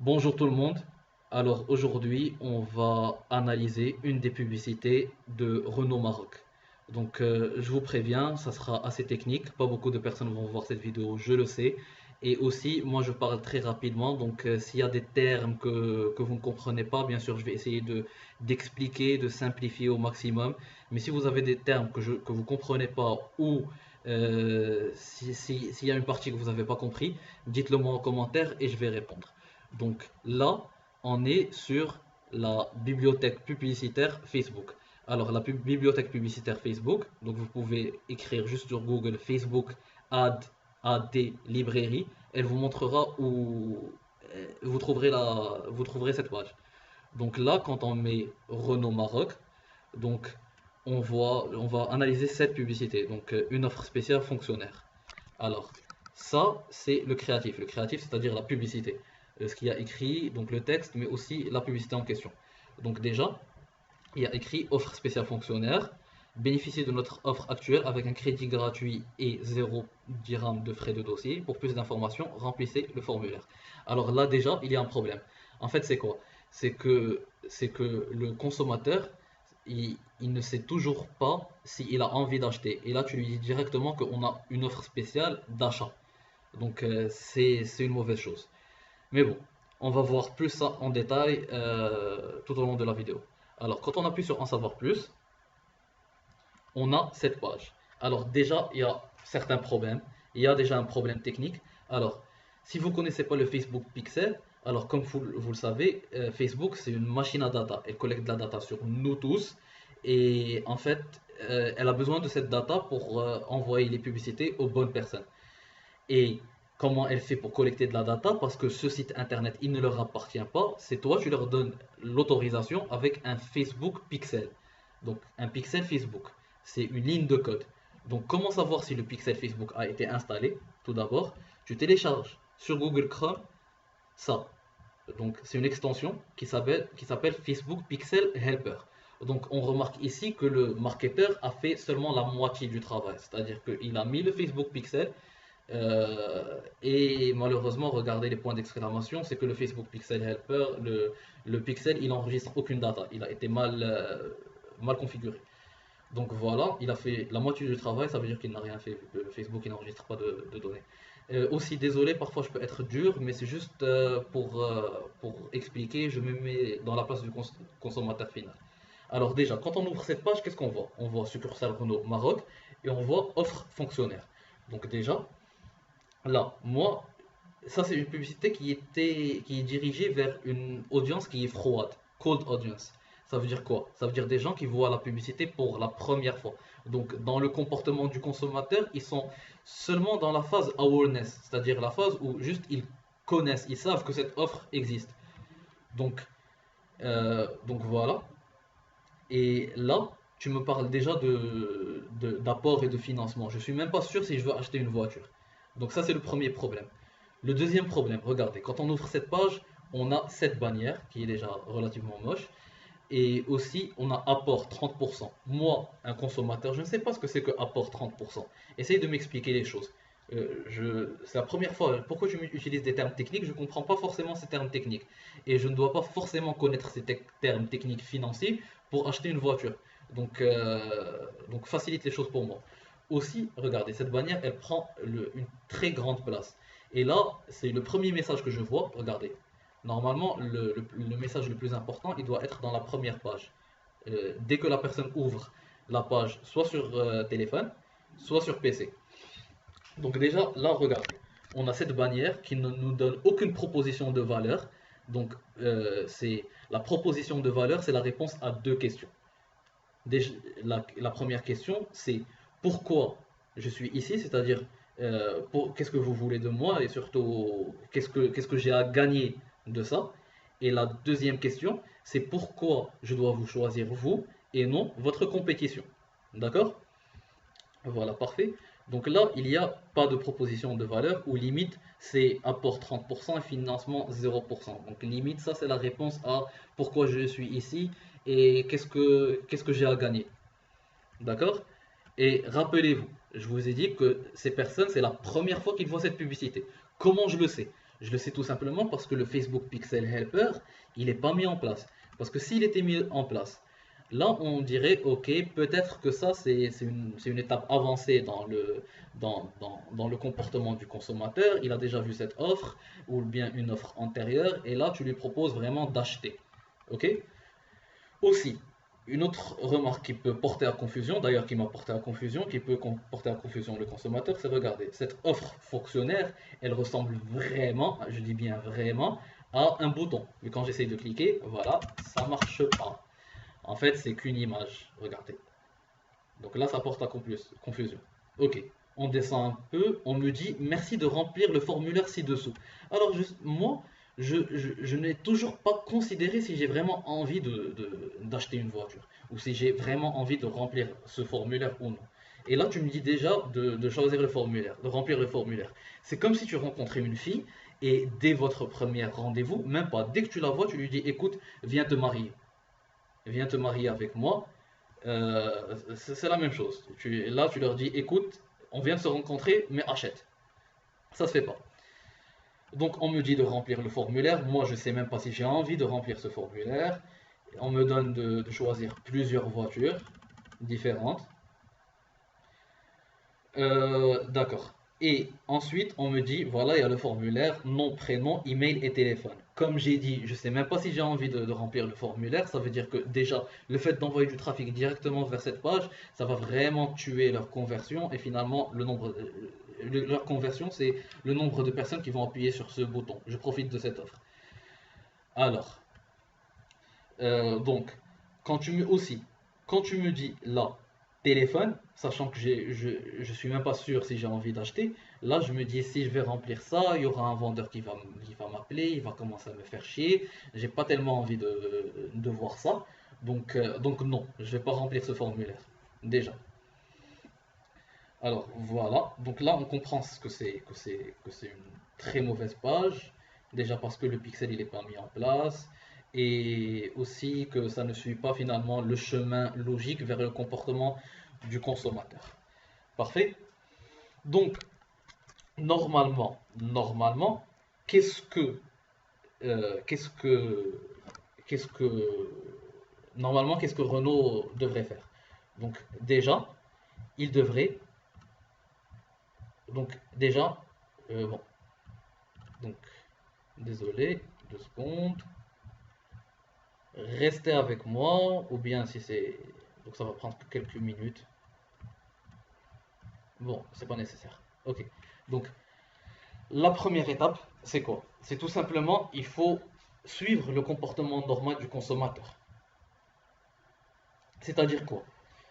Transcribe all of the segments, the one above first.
Bonjour tout le monde. Alors aujourd'hui, on va analyser une des publicités de Renault Maroc. Je vous préviens, ça sera assez technique. Pas beaucoup de personnes vont voir cette vidéo, je le sais. Et aussi, moi je parle très rapidement. S'il y a des termes que vous ne comprenez pas, bien sûr, je vais essayer d'expliquer, de simplifier au maximum. Mais si vous avez des termes que vous ne comprenez pas ou s'il y a une partie que vous n'avez pas compris, dites-le moi en commentaire et je vais répondre. Donc là, on est sur la bibliothèque publicitaire Facebook. Alors la bibliothèque publicitaire Facebook, donc vous pouvez écrire juste sur Google Facebook AD librairie, elle vous montrera où vous trouverez cette page. Donc là, quand on met Renault Maroc, donc on va analyser cette publicité, une offre spéciale fonctionnaire. Alors, ça, c'est le créatif. Le créatif, c'est-à-dire la publicité. Ce qu'il y a écrit, donc le texte, mais aussi la publicité en question. Donc déjà, il y a écrit offre spéciale fonctionnaire. Bénéficiez de notre offre actuelle avec un crédit gratuit et 0 dirham de frais de dossier. Pour plus d'informations, remplissez le formulaire. Alors là, déjà, il y a un problème. En fait, c'est quoi? C'est que le consommateur, il ne sait toujours pas s'il a envie d'acheter. Et là, tu lui dis directement qu'on a une offre spéciale d'achat. C'est une mauvaise chose. Mais bon, on va voir plus ça en détail tout au long de la vidéo. Alors, quand on appuie sur en savoir plus, on a cette page. Alors déjà, il y a certains problèmes. Il y a déjà un problème technique. Alors, si vous ne connaissez pas le Facebook Pixel, alors comme vous le savez, Facebook c'est une machine à data. Elle collecte de la data sur nous tous. Et en fait, elle a besoin de cette data pour envoyer les publicités aux bonnes personnes. Et comment elle fait pour collecter de la data? Parce que ce site internet, il ne leur appartient pas. C'est toi, tu leur donnes l'autorisation avec un Facebook Pixel. Donc un pixel Facebook, c'est une ligne de code. Donc comment savoir si le pixel Facebook a été installé? Tout d'abord, tu télécharges sur Google Chrome ça. Donc c'est une extension qui s'appelle Facebook Pixel Helper. Donc on remarque ici que le marketeur a fait seulement la moitié du travail, c'est-à-dire qu'il a mis le Facebook Pixel et malheureusement, regardez les points d'exclamation, c'est que le Facebook Pixel Helper, le pixel, il n'enregistre aucune data. Il a été mal configuré. Donc voilà, il a fait la moitié du travail, ça veut dire qu'il n'a rien fait. Facebook, il n'enregistre pas de données. Aussi, désolé, parfois je peux être dur, mais c'est juste pour expliquer, je me mets dans la place du consommateur final. Alors déjà, quand on ouvre cette page, qu'est-ce qu'on voit? On voit succursale Renault Maroc et on voit offre fonctionnaire. Donc déjà, là, moi, ça c'est une publicité qui est dirigée vers une audience qui est froide, cold audience. Ça veut dire quoi? Ça veut dire des gens qui voient la publicité pour la première fois. Donc dans le comportement du consommateur, ils sont seulement dans la phase awareness, c'est-à-dire la phase où juste ils connaissent, ils savent que cette offre existe. Donc voilà. Et là, tu me parles déjà d'apport et de financement. Je suis même pas sûr si je veux acheter une voiture. Donc ça, c'est le premier problème. Le deuxième problème, regardez, quand on ouvre cette page, on a cette bannière qui est déjà relativement moche. Et aussi, on a apport 30%. Moi, un consommateur, je ne sais pas ce que c'est que apport 30%. Essaye de m'expliquer les choses. C'est la première fois. Pourquoi tu utilises des termes techniques? Je ne comprends pas forcément ces termes techniques. Et je ne dois pas forcément connaître ces termes techniques financiers pour acheter une voiture. Donc facilite les choses pour moi. Aussi, regardez, cette bannière, elle prend une très grande place. Et là, c'est le premier message que je vois. Regardez, normalement, le message le plus important, il doit être dans la première page. Dès que la personne ouvre la page, soit sur téléphone, soit sur PC. Donc déjà, là, regardez, on a cette bannière qui ne nous donne aucune proposition de valeur. C'est la proposition de valeur, c'est la réponse à deux questions. Déjà, la première question, c'est pourquoi je suis ici, c'est-à-dire qu'est-ce que vous voulez de moi et surtout qu'est-ce que j'ai à gagner de ça. Et la deuxième question, c'est pourquoi je dois vous choisir vous et non votre compétition. D'accord? Voilà, parfait. Donc là, il n'y a pas de proposition de valeur ou limite, c'est apport 30% et financement 0%. Donc limite, ça c'est la réponse à pourquoi je suis ici et qu'est-ce que j'ai à gagner. D'accord? Et rappelez-vous, je vous ai dit que ces personnes, c'est la première fois qu'ils voient cette publicité. Comment je le sais? Je le sais tout simplement parce que le Facebook Pixel Helper, il n'est pas mis en place. Parce que s'il était mis en place, là, on dirait, ok, peut-être que ça, c'est une étape avancée dans le comportement du consommateur. Il a déjà vu cette offre, ou bien une offre antérieure, et là, tu lui proposes vraiment d'acheter. Ok? Aussi, une autre remarque qui peut porter à confusion, d'ailleurs qui m'a porté à confusion, qui peut porter à confusion le consommateur, c'est regarder, cette offre fonctionnaire, elle ressemble vraiment, je dis bien vraiment, à un bouton. Mais quand j'essaye de cliquer, voilà, ça marche pas. En fait, c'est qu'une image, regardez. Donc là, ça porte à confusion. Ok, on descend un peu, on me dit merci de remplir le formulaire ci-dessous. Alors moi, je n'ai toujours pas considéré si j'ai vraiment envie d'acheter une voiture ou si j'ai vraiment envie de remplir ce formulaire ou non. Et là, tu me dis déjà de choisir le formulaire, de remplir le formulaire. C'est comme si tu rencontrais une fille et dès votre premier rendez-vous, même pas, dès que tu la vois, tu lui dis écoute, viens te marier avec moi. C'est la même chose. Là, tu leur dis, écoute, on vient de se rencontrer, mais achète. Ça se fait pas. Donc, on me dit de remplir le formulaire. Moi, je sais même pas si j'ai envie de remplir ce formulaire. On me donne de choisir plusieurs voitures différentes. D'accord. Et ensuite, on me dit, voilà, il y a le formulaire, nom, prénom, email et téléphone. Comme j'ai dit, je sais même pas si j'ai envie de remplir le formulaire. Ça veut dire que déjà, le fait d'envoyer du trafic directement vers cette page, ça va vraiment tuer leur conversion. Et finalement, leur conversion, c'est le nombre de personnes qui vont appuyer sur ce bouton. Je profite de cette offre. Alors, donc, quand tu me dis là, téléphone, sachant que je suis même pas sûr si j'ai envie d'acheter, là je me dis si je vais remplir ça, il y aura un vendeur qui va m'appeler, il va commencer à me faire chier, j'ai pas tellement envie de voir ça, donc non, je vais pas remplir ce formulaire, déjà. Alors voilà, donc là on comprend ce que c'est une très mauvaise page. Déjà parce que le pixel il n'est pas mis en place et aussi que ça ne suit pas finalement le chemin logique vers le comportement du consommateur. Parfait. Donc normalement, qu'est-ce que qu'est-ce que qu'est-ce que qu'est-ce que Renault devrait faire? Donc déjà, il devrait déjà bon, donc désolé, 2 secondes. Restez avec moi, ou bien si c'est. Donc ça va prendre quelques minutes. Bon, c'est pas nécessaire. Ok. Donc la première étape, c'est quoi? C'est tout simplement, il faut suivre le comportement normal du consommateur. C'est-à-dire quoi?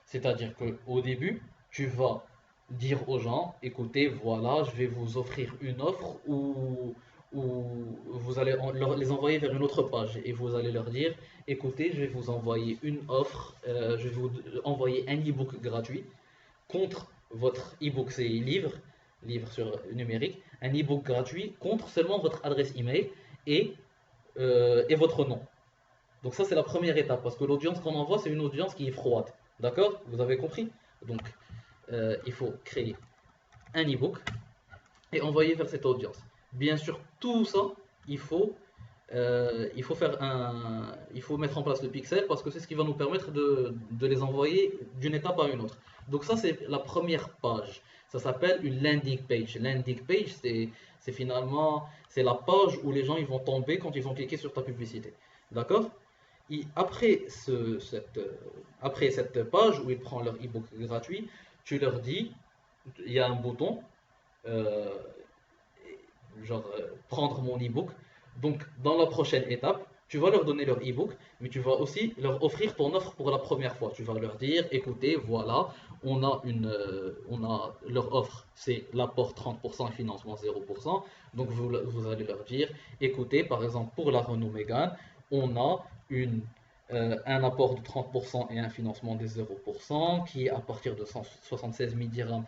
C'est-à-dire que au début, tu vas dire aux gens, écoutez, voilà, je vais vous offrir une offre où vous allez les envoyer vers une autre page et vous allez leur dire, écoutez, je vais vous envoyer une offre, je vais vous envoyer un e-book gratuit contre votre e-book, c'est livre sur numérique, un e-book gratuit contre seulement votre adresse email et votre nom. Donc ça, c'est la première étape, parce que l'audience qu'on envoie, c'est une audience qui est froide. D'accord? Vous avez compris? Donc, il faut créer un e-book et envoyer vers cette audience. Bien sûr, tout ça, il faut, il faut mettre en place le pixel parce que c'est ce qui va nous permettre de les envoyer d'une étape à une autre. Donc ça, c'est la première page. Ça s'appelle une landing page. Landing page, c'est finalement, c'est la page où les gens ils vont tomber quand ils vont cliquer sur ta publicité. D'accord? Après cette page où ils prennent leur e-book gratuit, tu leur dis, il y a un bouton, euh, prendre mon e-book. Donc, dans la prochaine étape, tu vas leur donner leur e-book, mais tu vas aussi leur offrir ton offre pour la première fois. Tu vas leur dire, écoutez, voilà, on a leur offre, c'est l'apport 30% et financement 0%. Donc, vous allez leur dire, écoutez, par exemple, pour la Renault Mégane, on a un apport de 30% et un financement de 0% qui est à partir de 176 000 dirhams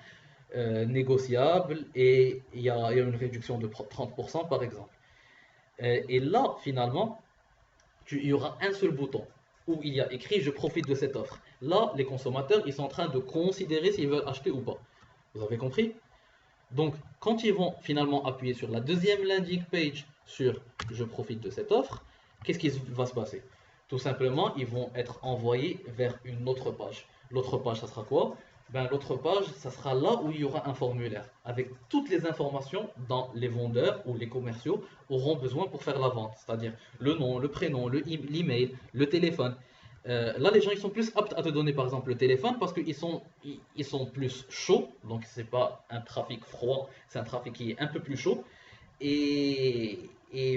négociable et il y a une réduction de 30% par exemple. Et là, finalement, il y aura un seul bouton où il y a écrit je profite de cette offre. Là, les consommateurs, ils sont en train de considérer s'ils veulent acheter ou pas. Vous avez compris? Donc, quand ils vont finalement appuyer sur la deuxième landing page sur je profite de cette offre, qu'est-ce qui va se passer? Tout simplement, ils vont être envoyés vers une autre page. L'autre page, ça sera quoi? Ben, l'autre page, ça sera là où il y aura un formulaire avec toutes les informations dont les vendeurs ou les commerciaux auront besoin pour faire la vente, c'est-à-dire le nom, le prénom, l'email, le téléphone. Là, les gens ils sont plus aptes à te donner par exemple le téléphone parce ils sont plus chauds, donc c'est pas un trafic froid, c'est un trafic qui est un peu plus chaud. Et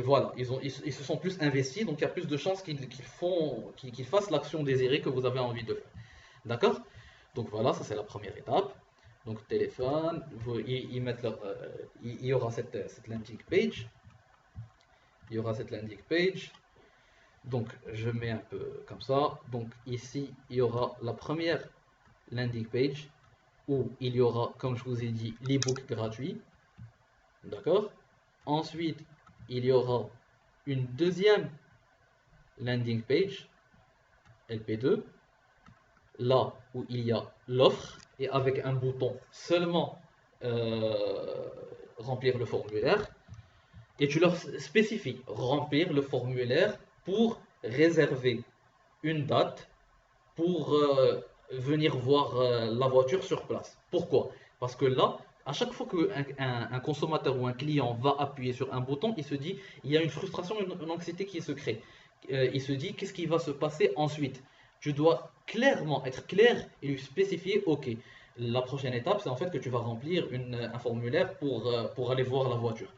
voilà, ils se sont plus investis, donc il y a plus de chances qu'ils fassent l'action désirée que vous avez envie de faire. D'accord? Donc voilà, ça c'est la première étape. Donc téléphone, ils mettent il y aura cette landing page. Il y aura cette landing page. Donc je mets un peu comme ça. Donc ici, il y aura la première landing page où il y aura, comme je vous ai dit, l'ebook gratuit. D'accord? Ensuite, il y aura une deuxième landing page, LP2, là où il y a l'offre et avec un bouton seulement remplir le formulaire. Et tu leur spécifies remplir le formulaire pour réserver une date pour venir voir la voiture sur place. Pourquoi? Parce que là, à chaque fois qu'un consommateur ou un client va appuyer sur un bouton, il se dit, il y a une frustration, une anxiété qui se crée. Il se dit, qu'est-ce qui va se passer ensuite? Tu dois clairement être clair et lui spécifier, ok, la prochaine étape, c'est en fait que tu vas remplir un formulaire pour aller voir la voiture.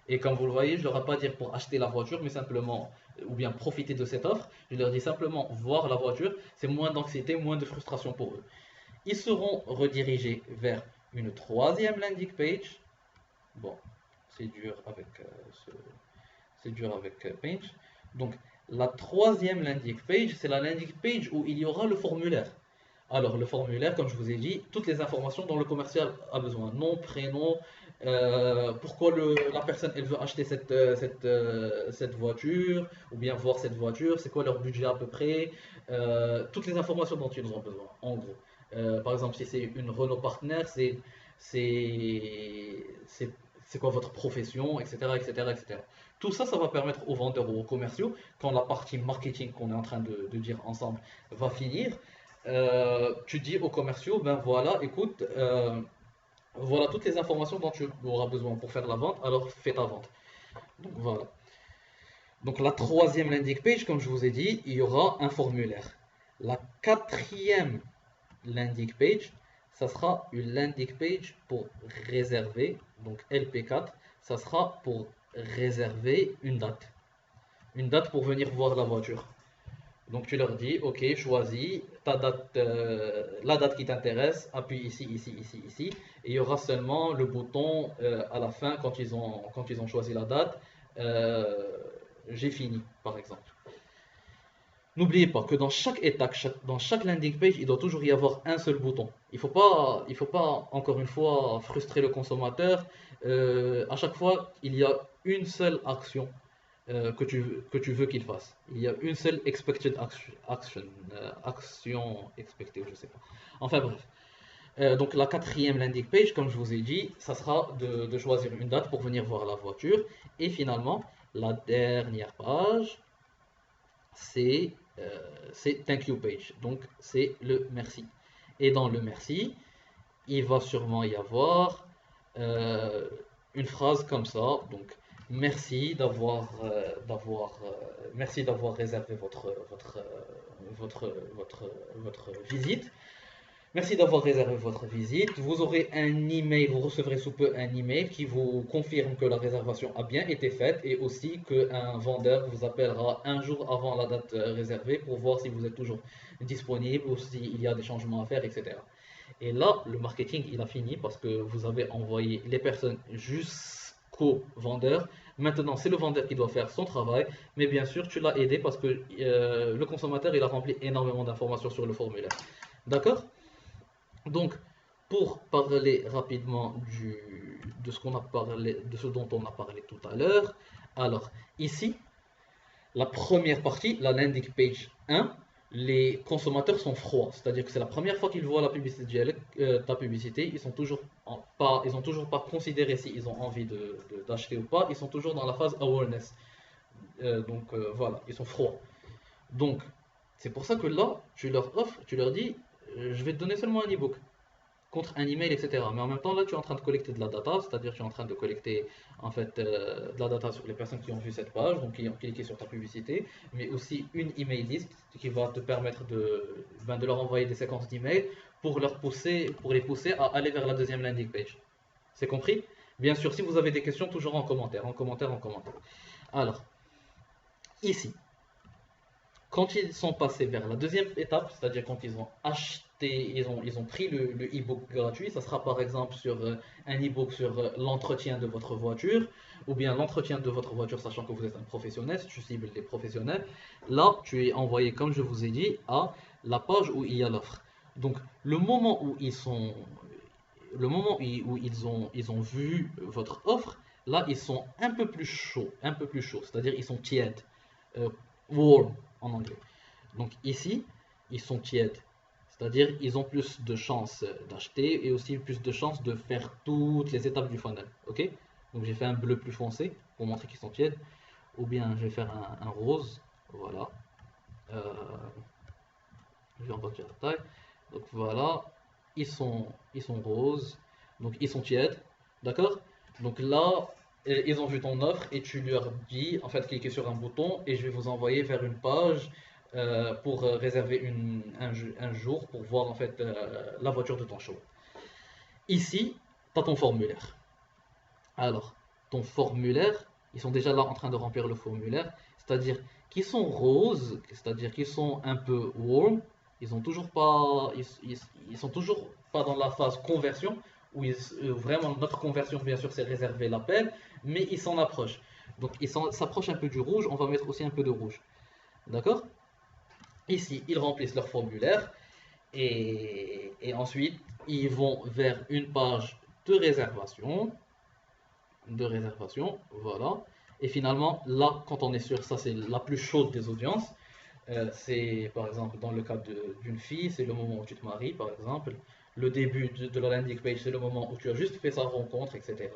Et comme vous le voyez, je ne leur ai pas dire pour acheter la voiture, mais simplement, ou bien profiter de cette offre. Je leur dis simplement voir la voiture, c'est moins d'anxiété, moins de frustration pour eux. Ils seront redirigés vers une troisième landing page. Bon, c'est dur avec, c'est dur avec Paint. Donc, la troisième landing page, c'est la landing page où il y aura le formulaire. Alors, le formulaire, comme je vous ai dit, toutes les informations dont le commercial a besoin. Nom, prénom, pourquoi la personne elle veut acheter cette voiture, ou bien voir cette voiture, c'est quoi leur budget à peu près, toutes les informations dont ils ont besoin, en gros. Par exemple, si c'est une Renault Partner, c'est, c'est, c'est quoi votre profession, etc., etc., etc. Tout ça, ça va permettre aux vendeurs ou aux commerciaux, quand la partie marketing qu'on est en train de dire ensemble va finir, tu dis aux commerciaux, ben voilà, écoute, voilà toutes les informations dont tu auras besoin pour faire la vente, alors fais ta vente. Donc voilà. Donc la troisième landing page, comme je vous ai dit, il y aura un formulaire. La quatrième landing page, ça sera une landing page pour réserver, donc LP4, ça sera pour réserver une date. Une date pour venir voir la voiture. Donc tu leur dis, ok, choisis ta date, la date qui t'intéresse, appuie ici, ici, ici, ici, et il y aura seulement le bouton à la fin quand ils ont choisi la date, euh, j'ai fini, par exemple. N'oubliez pas que dans chaque étape, dans chaque landing page, il doit toujours y avoir un seul bouton. Il faut pas, encore une fois, frustrer le consommateur. À chaque fois, il y a une seule action que tu veux qu'il fasse. Il y a une seule expected action expected, je sais pas. Enfin bref. Donc la quatrième landing page, comme je vous ai dit, ça sera de choisir une date pour venir voir la voiture. Et finalement, la dernière page, c'est thank you page. Donc c'est le merci. Et dans le merci, il va sûrement y avoir euh, une phrase comme ça. Donc merci merci d'avoir réservé votre visite. Merci d'avoir réservé votre visite. Vous aurez un email, vous recevrez sous peu un email qui vous confirme que la réservation a bien été faite et aussi qu'un vendeur vous appellera un jour avant la date réservée pour voir si vous êtes toujours disponible ou s'il y a des changements à faire, etc. Et là, le marketing, il a fini parce que vous avez envoyé les personnes jusqu'au vendeur. Maintenant, c'est le vendeur qui doit faire son travail, mais bien sûr, tu l'as aidé parce que le consommateur, il a rempli énormément d'informations sur le formulaire. D'accord? Donc, pour parler rapidement de ce qu'on a parlé, de ce dont on a parlé tout à l'heure, alors ici, la première partie, la landing page 1, les consommateurs sont froids. C'est-à-dire que c'est la première fois qu'ils voient la publicité, ta publicité, ils ont toujours pas considéré s'ils ont envie d'acheter ou pas. Ils sont toujours dans la phase awareness. Voilà, ils sont froids. Donc, c'est pour ça que là, tu leur offres, tu leur dis, je vais te donner seulement un e-book contre un email, etc. Mais en même temps, là, tu es en train de collecter de la data, c'est-à-dire tu es en train de collecter en fait de la data sur les personnes qui ont vu cette page, donc qui ont cliqué sur ta publicité, mais aussi une email list qui va te permettre de leur envoyer des séquences d'emails pour les pousser à aller vers la deuxième landing page. C'est compris? Bien sûr, si vous avez des questions, toujours en commentaire, en commentaire, en commentaire. Alors, ici, quand ils sont passés vers la deuxième étape, c'est-à-dire quand ils ont acheté, ils ont pris le e-book gratuit, ça sera par exemple sur un e-book sur l'entretien de votre voiture, ou bien l'entretien de votre voiture, sachant que vous êtes un professionnel, si tu cibles les professionnels, là tu es envoyé, comme je vous ai dit, à la page où il y a l'offre. Donc le moment où ils ont vu votre offre, là ils sont un peu plus chauds, c'est-à-dire ils sont tièdes, euh, warm en anglais. Donc ici, ils sont tièdes, c'est-à-dire ils ont plus de chances d'acheter et aussi plus de chances de faire toutes les étapes du funnel. Ok? Donc j'ai fait un bleu plus foncé pour montrer qu'ils sont tièdes, ou bien je vais faire un rose, voilà. Euh, je vais embellir la taille. Donc voilà, ils sont roses, donc ils sont tièdes, d'accord? Donc là, ils ont vu ton offre et tu leur dis, en fait, cliquez sur un bouton et je vais vous envoyer vers une page pour réserver un jour pour voir en fait la voiture de ton choix. Ici, tu as ton formulaire. Alors, ton formulaire, ils sont déjà là en train de remplir le formulaire, c'est-à-dire qu'ils sont roses, c'est-à-dire qu'ils sont un peu warm, ils ont toujours pas, ils sont toujours pas dans la phase conversion, vraiment notre conversion bien sûr c'est réserver l'appel, mais ils s'en approchent. Donc s'approchent un peu du rouge, on va mettre aussi un peu de rouge. D'accord? Ici, ils remplissent leur formulaire et ensuite ils vont vers une page de réservation, voilà. Et finalement, là, quand on est sur ça, c'est la plus chaude des audiences. C'est par exemple dans le cas d'une fille, c'est le moment où tu te maries, par exemple. Le début de la landing page, c'est le moment où tu as juste fait sa rencontre, etc.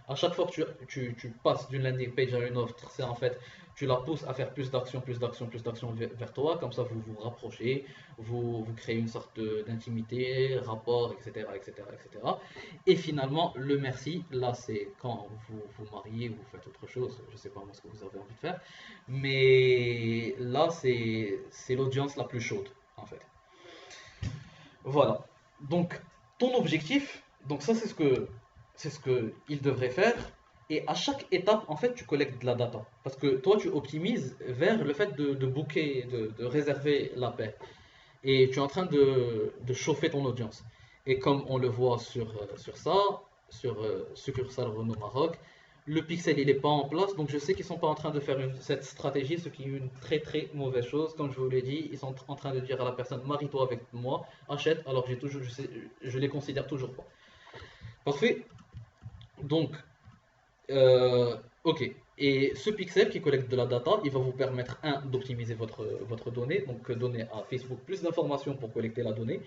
À chaque fois que tu passes d'une landing page à une autre, c'est en fait, tu la pousses à faire plus d'actions, plus d'actions, plus d'actions vers toi. Comme ça, vous vous rapprochez, vous créez une sorte d'intimité, rapport, etc., etc., etc. Et finalement, le merci, là, c'est quand vous vous mariez, vous faites autre chose, je sais pas moi ce que vous avez envie de faire. Mais là, c'est l'audience la plus chaude, en fait. Voilà. Donc, ton objectif, donc ça, c'est ce que il devrait faire. Et à chaque étape, en fait, tu collectes de la data. Parce que toi, tu optimises vers le fait de booker, de réserver la paix. Et tu es en train de chauffer ton audience. Et comme on le voit sur ça, sur succursale Renault Maroc, le pixel il n'est pas en place, donc je sais qu'ils ne sont pas en train de faire cette stratégie, ce qui est une très très mauvaise chose. Comme je vous l'ai dit, ils sont en train de dire à la personne marie-toi avec moi, achète, alors je les considère toujours pas. Parfait. Donc, ok. Et ce pixel qui collecte de la data, il va vous permettre, un, d'optimiser votre donnée, donc donner à Facebook plus d'informations pour collecter la donnée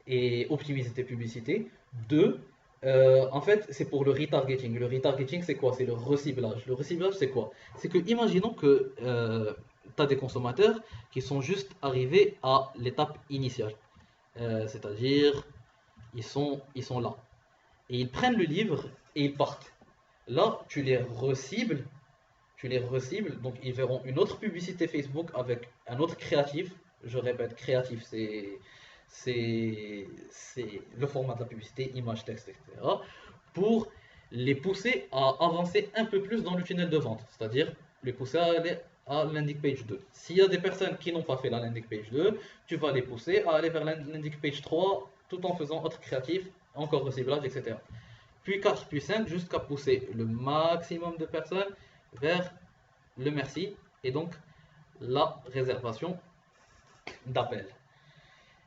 et optimiser tes publicités. Deux, en fait, c'est pour le retargeting. Le retargeting, c'est quoi? C'est le reciblage. Le reciblage, c'est quoi? C'est que, imaginons que tu as des consommateurs qui sont juste arrivés à l'étape initiale. C'est-à-dire, ils sont là. Et ils prennent le livre et ils partent. Là, tu les recibles, donc ils verront une autre publicité Facebook avec un autre créatif. Je répète, créatif, c'est le format de la publicité, image, texte, etc. Pour les pousser à avancer un peu plus dans le tunnel de vente, c'est-à-dire les pousser à aller à landing page 2. S'il y a des personnes qui n'ont pas fait la landing page 2, tu vas les pousser à aller vers la landing page 3 tout en faisant autre créatif, encore reciblage, etc. Puis 4, puis 5, jusqu'à pousser le maximum de personnes vers le merci et donc la réservation d'appel.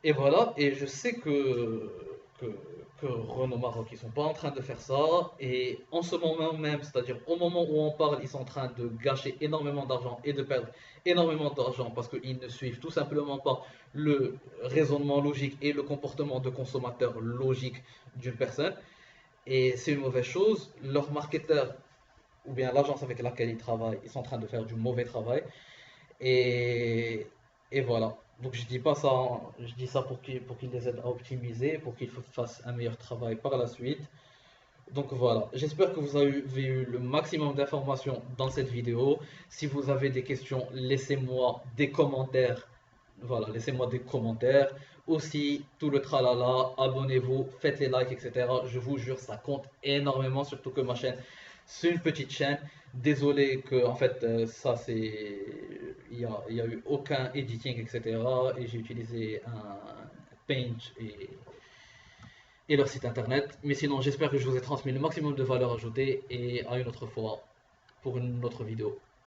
Et voilà, et je sais que que, que Renault Maroc, ils sont pas en train de faire ça. Et en ce moment même, c'est-à-dire au moment où on parle, ils sont en train de gâcher énormément d'argent et de perdre énormément d'argent parce qu'ils ne suivent tout simplement pas le raisonnement logique et le comportement de consommateur logique d'une personne. Et c'est une mauvaise chose. Leurs marketeurs, ou bien l'agence avec laquelle ils travaillent, ils sont en train de faire du mauvais travail. Et, et voilà. Donc je dis pas ça, je dis ça pour qu'ils les aident à optimiser, pour qu'ils fassent un meilleur travail par la suite. Donc voilà, j'espère que vous avez eu le maximum d'informations dans cette vidéo. Si vous avez des questions, laissez-moi des commentaires. Voilà, laissez-moi des commentaires. Aussi, tout le tralala, abonnez-vous, faites les likes, etc. Je vous jure, ça compte énormément, surtout que ma chaîne, c'est une petite chaîne. Désolé que, en fait, ça c'est. Il y a eu aucun editing, etc. Et j'ai utilisé un Paint et leur site internet. Mais sinon, j'espère que je vous ai transmis le maximum de valeur ajoutée et à une autre fois pour une autre vidéo.